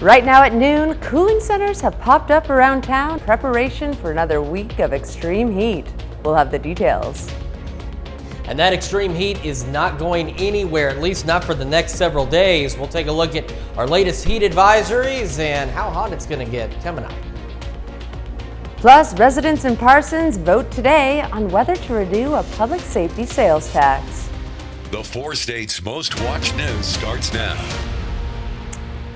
Right now at noon, cooling centers have popped up around town in preparation for another week of extreme heat. We'll have the details. And that extreme heat is not going anywhere, at least not for the next several days. We'll take a look at our latest heat advisories and how hot it's going to get coming up. Plus, residents in Parsons vote today on whether to renew a public safety sales tax. The 4 states' most watched news starts now.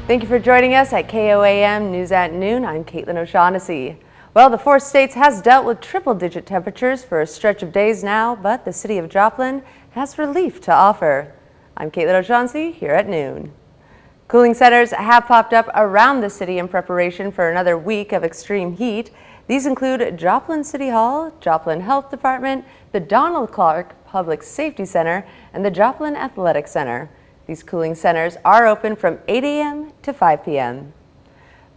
Thank you for joining us at KOAM News at Noon. I'm Caitlin O'Shaughnessy. Well, the 4 states has dealt with triple-digit temperatures for a stretch of days now, but the city of Joplin has relief to offer. I'm Caitlin O'Shaughnessy here at noon. Cooling centers have popped up around the city in preparation for another week of extreme heat. These include Joplin City Hall, Joplin Health Department, the Donald Clark Public Safety Center, and the Joplin Athletic Center. These cooling centers are open from 8 a.m. to 5 p.m.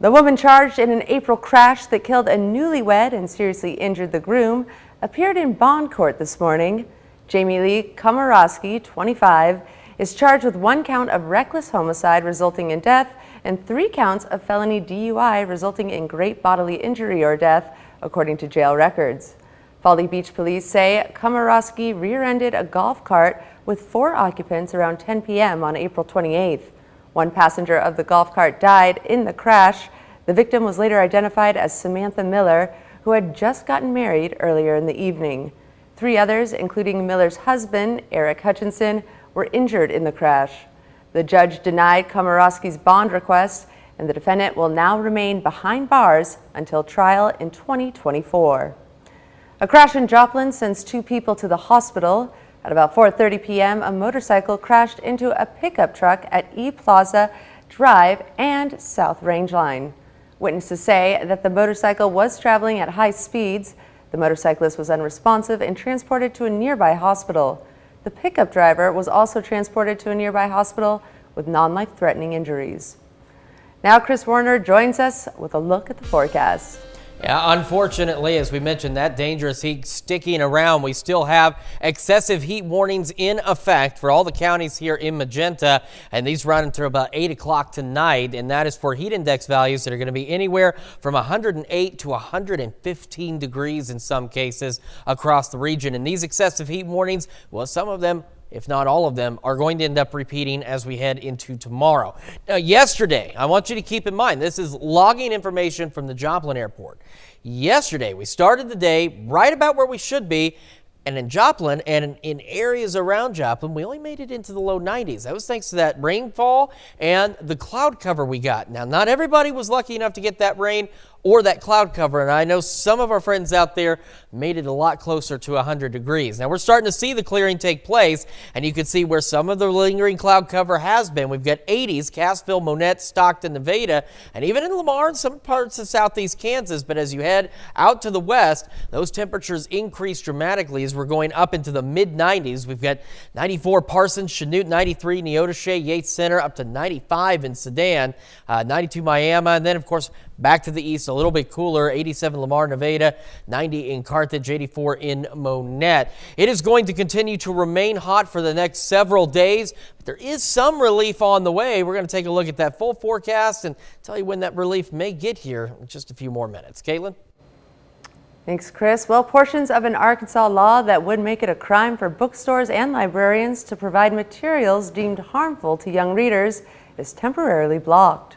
The woman charged in an April crash that killed a newlywed and seriously injured the groom appeared in bond court this morning. Jamie Lee Komorowski, 25, is charged with 1 count of reckless homicide resulting in death and 3 counts of felony DUI resulting in great bodily injury or death, according to jail records. Folly Beach police say Komorowski rear-ended a golf cart with 4 occupants around 10 p.m. on April 28th. 1 passenger of the golf cart died in the crash. The victim was later identified as Samantha Miller, who had just gotten married earlier in the evening. 3 others, including Miller's husband, Eric Hutchinson, were injured in the crash. The judge denied Komorowski's bond request, and the defendant will now remain behind bars until trial in 2024. A crash in Joplin sends 2 people to the hospital. At about 4:30 p.m., a motorcycle crashed into a pickup truck at E Plaza Drive and South Range Line. Witnesses say that the motorcycle was traveling at high speeds. The motorcyclist was unresponsive and transported to a nearby hospital. The pickup driver was also transported to a nearby hospital with non-life-threatening injuries. Now Chris Warner joins us with a look at the forecast. Yeah, unfortunately, as we mentioned, that dangerous heat sticking around. We still have excessive heat warnings in effect for all the counties here in Magenta, and these run until about 8 o'clock tonight, and that is for heat index values that are going to be anywhere from 108 to 115 degrees in some cases across the region. And these excessive heat warnings, well, some of them, if not all of them, are going to end up repeating as we head into tomorrow. Now, yesterday, I want you to keep in mind, this is logging information from the Joplin Airport. Yesterday, we started the day right about where we should be, and in Joplin and in areas around Joplin, we only made it into the low 90s. That was thanks to that rainfall and the cloud cover we got. Now, not everybody was lucky enough to get that rain or that cloud cover, and I know some of our friends out there made it a lot closer to 100 degrees. Now, we're starting to see the clearing take place, and you can see where some of the lingering cloud cover has been. We've got 80s, Cassville, Monette, Stockton, Nevada, and even in Lamar and some parts of southeast Kansas. But as you head out to the west, those temperatures increase dramatically as we're going up into the mid-90s. We've got 94 Parsons, Chanute, 93 Neodesha, Yates Center, up to 95 in Sedan, 92 Miami, and then, of course, back to the east, a little bit cooler, 87 Lamar, Nevada, 90 in Carthage, 84 in Monette. It is going to continue to remain hot for the next several days, but there is some relief on the way. We're going to take a look at that full forecast and tell you when that relief may get here in just a few more minutes. Caitlin? Thanks, Chris. Well, portions of an Arkansas law that would make it a crime for bookstores and librarians to provide materials deemed harmful to young readers is temporarily blocked.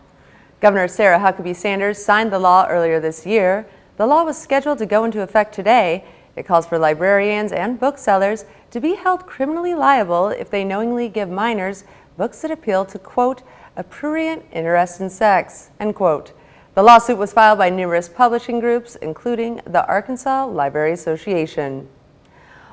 Governor Sarah Huckabee Sanders signed the law earlier this year. The law was scheduled to go into effect today. It calls for librarians and booksellers to be held criminally liable if they knowingly give minors books that appeal to, quote, a prurient interest in sex, end quote. The lawsuit was filed by numerous publishing groups, including the Arkansas Library Association.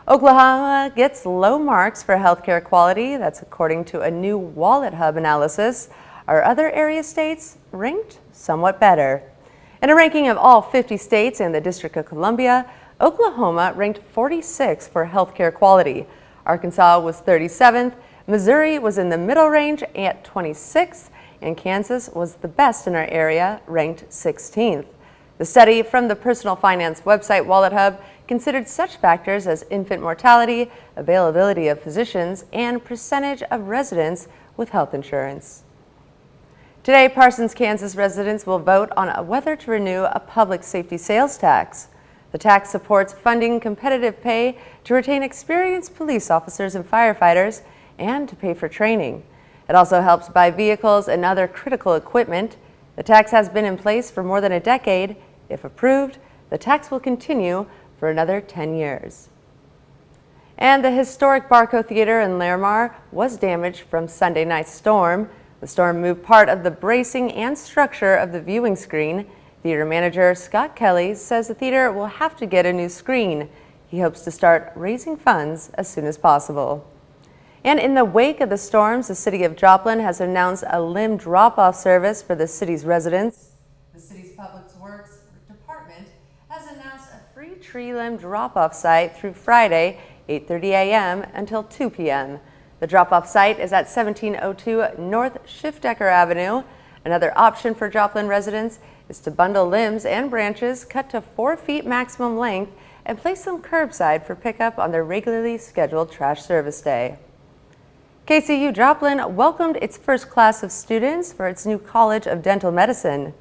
Oklahoma gets low marks for healthcare quality. That's according to a new Wallet Hub analysis. Our other area states ranked somewhat better. In a ranking of all 50 states and the District of Columbia, Oklahoma ranked 46 for healthcare quality. Arkansas was 37th, Missouri was in the middle range at 26th, and Kansas was the best in our area, ranked 16th. The study from the personal finance website Wallet Hub considered such factors as infant mortality, availability of physicians, and percentage of residents with health insurance. Today, Parsons, Kansas residents will vote on whether to renew a public safety sales tax. The tax supports funding competitive pay to retain experienced police officers and firefighters and to pay for training. It also helps buy vehicles and other critical equipment. The tax has been in place for more than a decade. If approved, the tax will continue for another 10 years. And the historic Barco Theater in Larimar was damaged from Sunday night's storm. The storm moved part of the bracing and structure of the viewing screen. Theater manager Scott Kelly says the theater will have to get a new screen. He hopes to start raising funds as soon as possible. And in the wake of the storms, the city of Joplin has announced a limb drop-off service for the city's residents. The city's Public Works Department has announced a free tree limb drop-off site through Friday, 8:30 a.m. until 2 p.m. The drop-off site is at 1702 North Schiffdecker Avenue. Another option for Joplin residents is to bundle limbs and branches cut to 4 feet maximum length and place them curbside for pickup on their regularly scheduled trash service day. KCU Joplin welcomed its first class of students for its new College of Dental Medicine.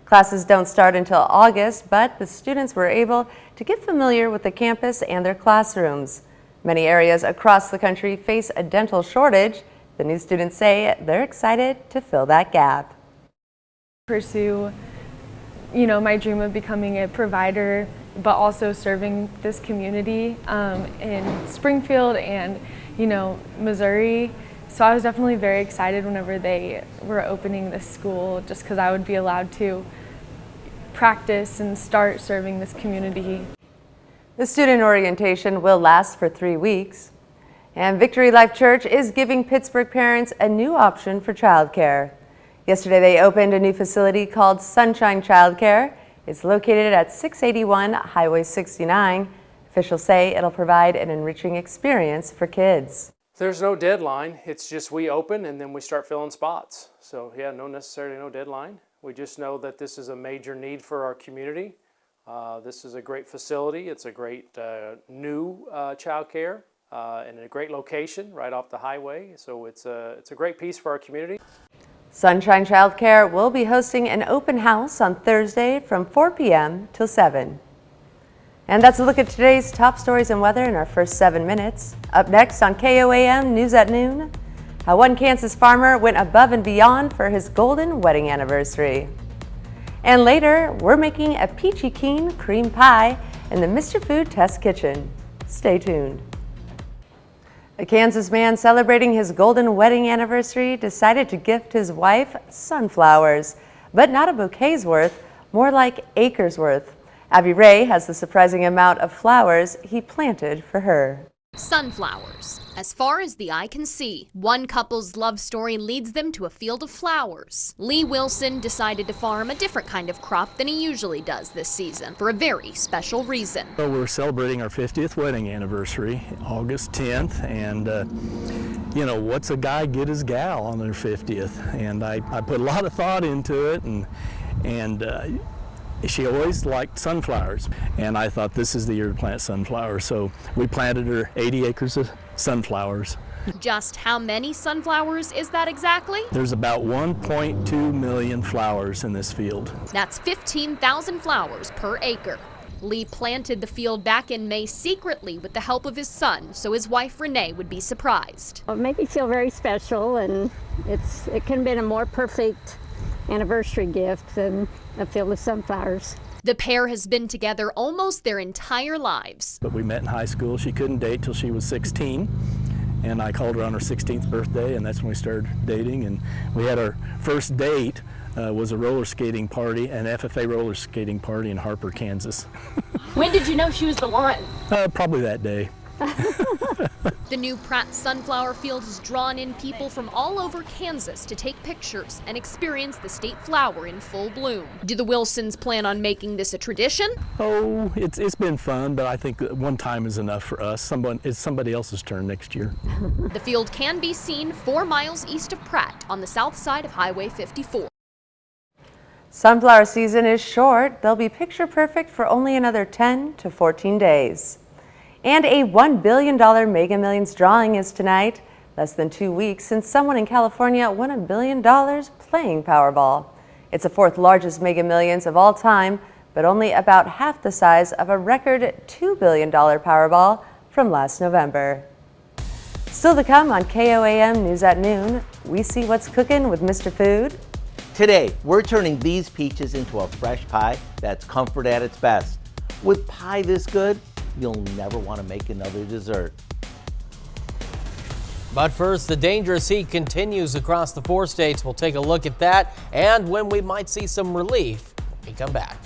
Classes don't start until August, but the students were able to get familiar with the campus and their classrooms. Many areas across the country face a dental shortage. The new students say they're excited to fill that gap. Pursue, my dream of becoming a provider, but also serving this community in Springfield and, Missouri. So I was definitely very excited whenever they were opening this school, just because I would be allowed to practice and start serving this community. The student orientation will last for 3 weeks. And Victory Life Church is giving Pittsburgh parents a new option for childcare. Yesterday, they opened a new facility called Sunshine Childcare. It's located at 681 Highway 69. Officials say it'll provide an enriching experience for kids. There's no deadline. It's just we open and then we start filling spots. So yeah, no deadline. We just know that this is a major need for our community. This is a great facility. It's a great new childcare and a great location right off the highway. So it's a great piece for our community. Sunshine Childcare will be hosting an open house on Thursday from 4 p.m. till 7. And that's a look at today's top stories and weather in our first 7 minutes. Up next on KOAM News at Noon, how one Kansas farmer went above and beyond for his golden wedding anniversary. And later, we're making a peachy keen cream pie in the Mr. Food Test Kitchen. Stay tuned. A Kansas man celebrating his golden wedding anniversary decided to gift his wife sunflowers, but not a bouquet's worth, more like acres worth. Abby Ray has the surprising amount of flowers he planted for her. Sunflowers. As far as the eye can see, one couple's love story leads them to a field of flowers. Lee Wilson decided to farm a different kind of crop than he usually does this season for a very special reason. So we're celebrating our 50th wedding anniversary, August 10th, and what's a guy get his gal on their 50th? And I put a lot of thought into it, and she always liked sunflowers, and I thought this is the year to plant sunflowers. So we planted her 80 acres of sunflowers. Just how many sunflowers is that exactly? There's about 1.2 million flowers in this field. That's 15,000 flowers per acre. Lee planted the field back in May secretly with the help of his son, so his wife Renee would be surprised. It made me feel very special, and it couldn't have been a more perfect anniversary gift than a field of sunflowers. The pair has been together almost their entire lives. But we met in high school. She couldn't date till she was 16, and I called her on her 16th birthday, and that's when we started dating. And we had our first date was a roller skating party, an FFA roller skating party in Harper, Kansas. When did you know she was the one? Probably that day. The new Pratt sunflower field has drawn in people from all over Kansas to take pictures and experience the state flower in full bloom. Do the Wilsons plan on making this a tradition? Oh, it's been fun, but I think one time is enough for us. It's somebody else's turn next year. The field can be seen 4 miles east of Pratt on the south side of Highway 54. Sunflower season is short. They'll be picture perfect for only another 10 to 14 days. And a $1 billion Mega Millions drawing is tonight. Less than 2 weeks since someone in California won $1 billion playing Powerball. It's the fourth largest Mega Millions of all time, but only about half the size of a record $2 billion Powerball from last November. Still to come on KOAM News at Noon, we see what's cooking with Mr. Food. Today, we're turning these peaches into a fresh pie that's comfort at its best. With pie this good, you'll never want to make another dessert. But first, the dangerous heat continues across the 4 states. We'll take a look at that and when we might see some relief when we come back.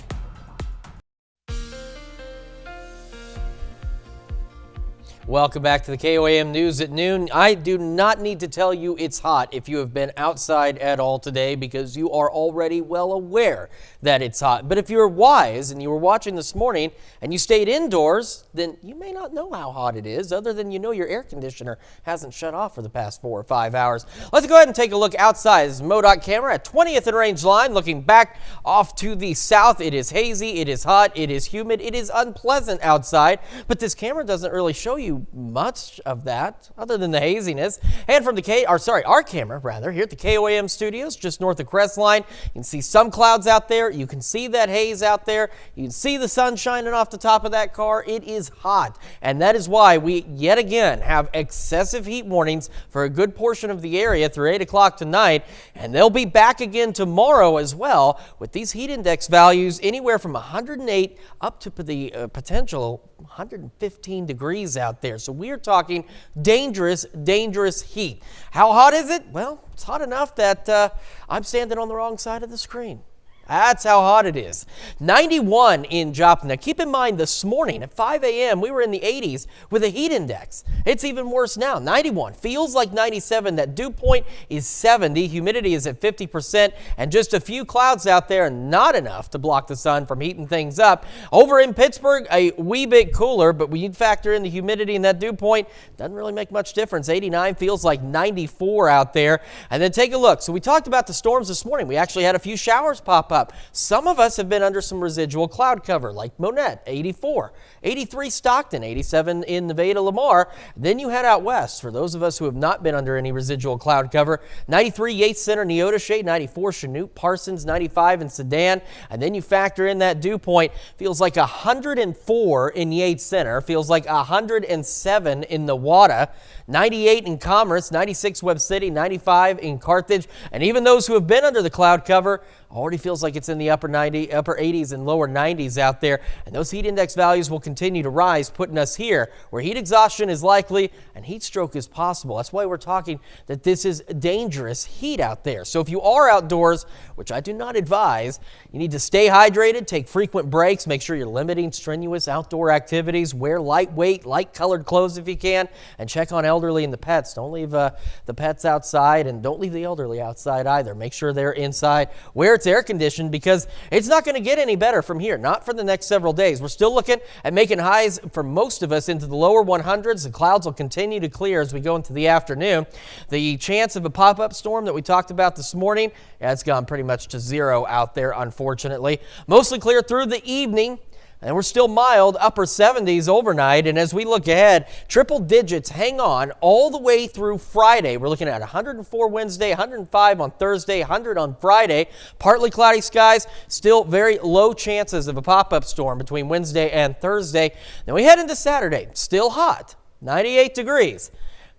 Welcome back to the KOAM News at Noon. I do not need to tell you it's hot if you have been outside at all today, because you are already well aware that it's hot. But if you're wise and you were watching this morning and you stayed indoors, then you may not know how hot it is, other than you know your air conditioner hasn't shut off for the past 4 or 5 hours. Let's go ahead and take a look outside. This is MoDOT camera at 20th and Range Line, looking back off to the south. It is hazy, it is hot, it is humid, it is unpleasant outside, but this camera doesn't really show you much of that other than the haziness. And from the our camera rather, here at the KOAM studios just north of Crestline, you can see some clouds out there. You can see that haze out there. You can see the sun shining off the top of that car. It is hot, and that is why we yet again have excessive heat warnings for a good portion of the area through 8 o'clock tonight, and they'll be back again tomorrow as well, with these heat index values anywhere from 108 up to the potential 115 degrees out there. So we are talking dangerous, dangerous heat. How hot is it? Well, it's hot enough that I'm standing on the wrong side of the screen. That's how hot it is. 91 in Joplin. Now keep in mind, this morning at 5 a.m. we were in the 80s with a heat index. It's even worse now. 91 feels like 97. That dew point is 70. Humidity is at 50%, and just a few clouds out there, not enough to block the sun from heating things up. Over in Pittsburgh, a wee bit cooler, but when you factor in the humidity and that dew point, doesn't really make much difference. 89 feels like 94 out there. And then take a look. So we talked about the storms this morning. We actually had a few showers pop up. Some of us have been under some residual cloud cover, like Monette, 84, 83 Stockton, 87 in Nevada, Lamar. Then you head out west. For those of us who have not been under any residual cloud cover, 93 Yates Center, Neodesha, 94 Chanute, Parsons, 95 in Sedan. And then you factor in that dew point, feels like 104 in Yates Center, feels like 107 in Newada, 98 in Commerce, 96 Webb City, 95 in Carthage. And even those who have been under the cloud cover already feels like it's in the upper 80s and lower 90s out there. And those heat index values will continue to rise, putting us here where heat exhaustion is likely and heat stroke is possible. That's why we're talking that this is dangerous heat out there. So if you are outdoors, which I do not advise, you need to stay hydrated, take frequent breaks, make sure you're limiting strenuous outdoor activities, wear lightweight, light-colored clothes if you can, and check on elderly and the pets. Don't leave the pets outside, and don't leave the elderly outside either. Make sure they're inside where it's air conditioned, because it's not going to get any better from here, not for the next several days. We're still looking at making highs for most of us into the lower 100s. The clouds will continue to clear as we go into the afternoon. The chance of a pop-up storm that we talked about this morning, it's gone pretty much to zero out there, unfortunately. Mostly clear through the evening. And we're still mild, upper 70s overnight. And as we look ahead, triple digits hang on all the way through Friday. We're looking at 104 Wednesday, 105 on Thursday, 100 on Friday. Partly cloudy skies, still very low chances of a pop-up storm between Wednesday and Thursday. Then we head into Saturday, still hot, 98 degrees.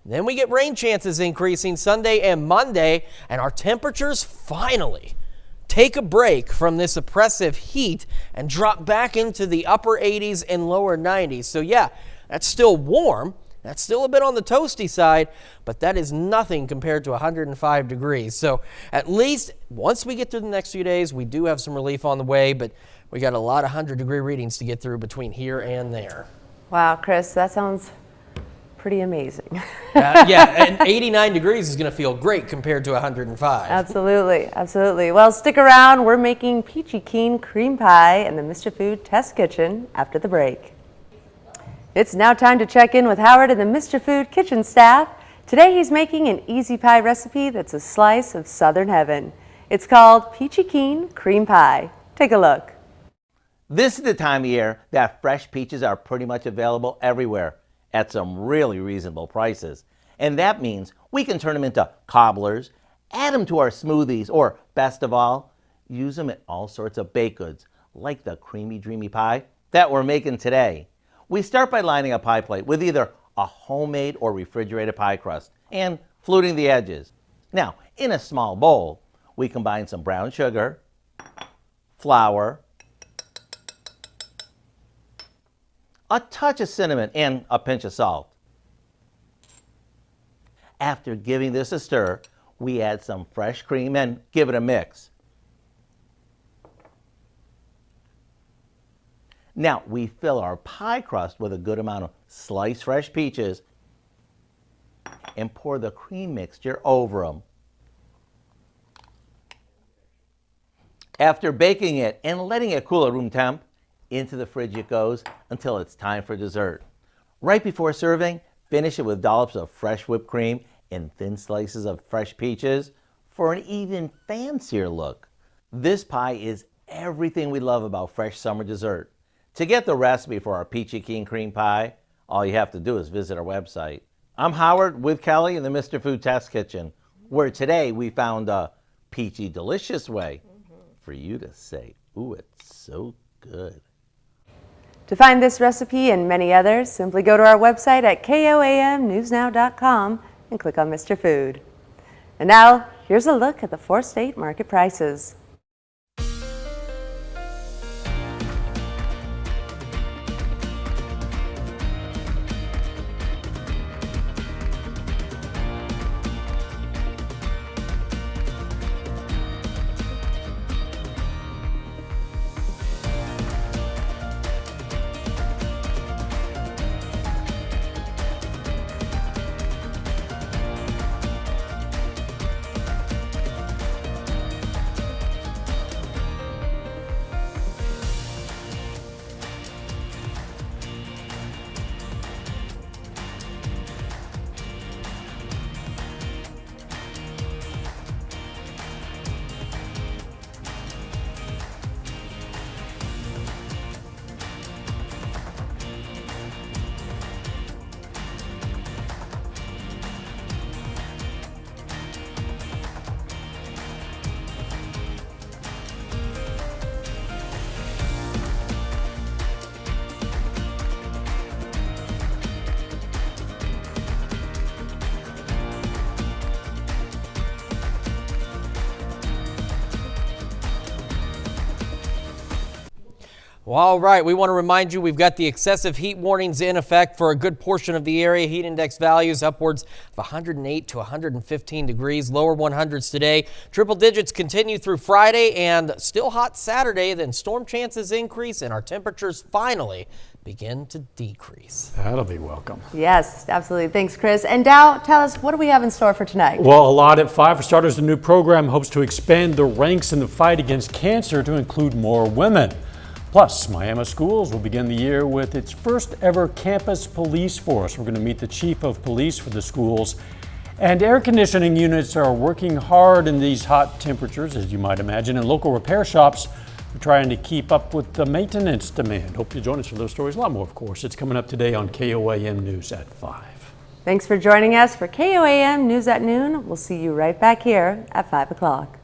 Then we get rain chances increasing Sunday and Monday, and our temperatures finally take a break from this oppressive heat and drop back into the upper 80s and lower 90s. So yeah, that's still warm. That's still a bit on the toasty side, but that is nothing compared to 105 degrees. So at least once we get through the next few days, we do have some relief on the way, but we got a lot of 100-degree readings to get through between here and there. Wow, Chris, that sounds pretty amazing. Yeah, and 89 degrees is going to feel great compared to 105. Absolutely, absolutely. Well, stick around. We're making peachy keen cream pie in the Mr. Food Test Kitchen after the break. It's now time to check in with Howard and the Mr. Food kitchen staff. Today he's making an easy pie recipe that's a slice of Southern heaven. It's called peachy keen cream pie. Take a look. This is the time of year that fresh peaches are pretty much available everywhere at some really reasonable prices. And that means we can turn them into cobblers, add them to our smoothies, or best of all, use them in all sorts of baked goods, like the creamy, dreamy pie that we're making today. We start by lining a pie plate with either a homemade or refrigerated pie crust and fluting the edges. Now, in a small bowl, we combine some brown sugar, flour, a touch of cinnamon, and a pinch of salt. After giving this a stir, we add some fresh cream and give it a mix. Now, we fill our pie crust with a good amount of sliced fresh peaches and pour the cream mixture over them. After baking it and letting it cool at room temp, into the fridge it goes until it's time for dessert. Right before serving, finish it with dollops of fresh whipped cream and thin slices of fresh peaches for an even fancier look. This pie is everything we love about fresh summer dessert. To get the recipe for our Peachy Keen Cream Pie, all you have to do is visit our website. I'm Howard with Kelly in the Mr. Food Test Kitchen, where today we found a peachy delicious way for you to say, ooh, it's so good. To find this recipe and many others, simply go to our website at KOAMnewsnow.com and click on Mr. Food. And now, here's a look at the 4-state market prices. Well, all right, we want to remind you we've got the excessive heat warnings in effect for a good portion of the area. Heat index values upwards of 108 to 115 degrees, lower 100s today. Triple digits continue through Friday and still hot Saturday. Then storm chances increase and our temperatures finally begin to decrease. That'll be welcome. Yes, absolutely. Thanks, Chris. And Dow, tell us, what do we have in store for tonight? Well, a lot at 5. For starters, the new program hopes to expand the ranks in the fight against cancer to include more women. Plus, Miami Schools will begin the year with its first ever campus police force. We're going to meet the chief of police for the schools. And air conditioning units are working hard in these hot temperatures, as you might imagine, and local repair shops are trying to keep up with the maintenance demand. Hope you join us for those stories. A lot more, of course. It's coming up today on KOAM News at 5. Thanks for joining us for KOAM News at Noon. We'll see you right back here at 5 o'clock.